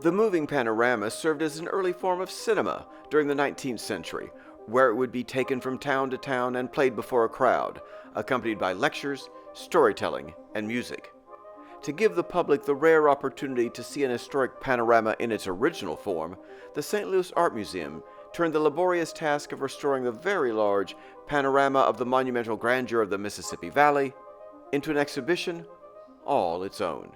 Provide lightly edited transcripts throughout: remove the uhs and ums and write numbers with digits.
The moving panorama served as an early form of cinema during the 19th century, where it would be taken from town to town and played before a crowd, accompanied by lectures, storytelling, and music. To give the public the rare opportunity to see an historic panorama in its original form, the St. Louis Art Museum turned the laborious task of restoring the very large panorama of the monumental grandeur of the Mississippi Valley into an exhibition all its own.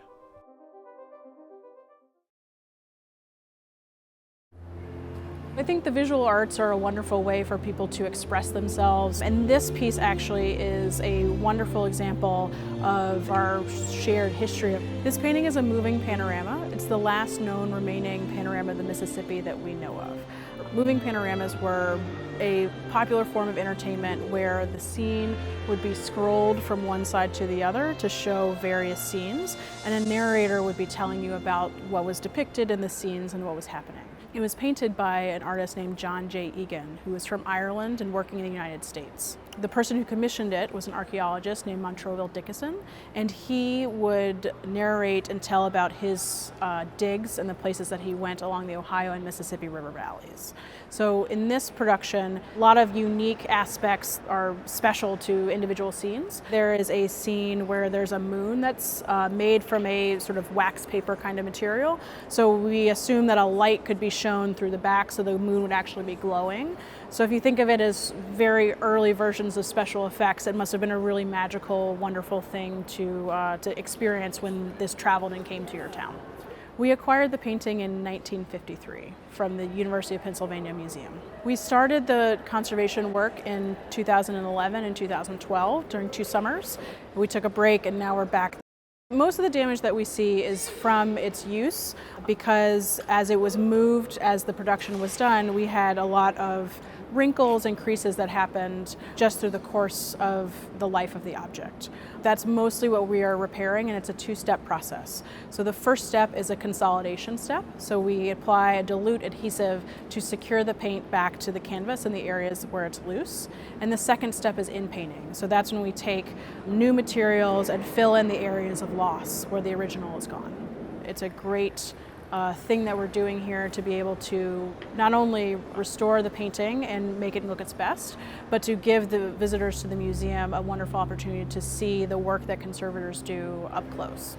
I think the visual arts are a wonderful way for people to express themselves, and this piece actually is a wonderful example of our shared history. This painting is a moving panorama. It's the last known remaining panorama of the Mississippi that we know of. Moving panoramas were a popular form of entertainment where the scene would be scrolled from one side to the other to show various scenes, and a narrator would be telling you about what was depicted in the scenes and what was happening. It was painted by an artist named John J. Egan, who was from Ireland and working in the United States. The person who commissioned it was an archaeologist named Montroville Dickinson, and he would narrate and tell about his digs and the places that he went along the Ohio and Mississippi River valleys. So in this production, a lot of unique aspects are special to individual scenes. There is a scene where there's a moon that's made from a sort of wax paper kind of material. So we assume that a light could be shown through the back, so the moon would actually be glowing. So if you think of it as very early versions of special effects, it must have been a really magical, wonderful thing to experience when this traveled and came to your town. We acquired the painting in 1953 from the University of Pennsylvania Museum. We started the conservation work in 2011 and 2012 during 2 summers. We took a break and now we're back. Most of the damage that we see is from its use, because as it was moved, as the production was done, we had a lot of wrinkles and creases that happened just through the course of the life of the object. That's mostly what we are repairing, and it's a 2-step process. So the first step is a consolidation step. So we apply a dilute adhesive to secure the paint back to the canvas in the areas where it's loose. And the second step is in painting. So that's when we take new materials and fill in the areas of loss where the original is gone. It's a great thing that we're doing here to be able to not only restore the painting and make it look its best, but to give the visitors to the museum a wonderful opportunity to see the work that conservators do up close.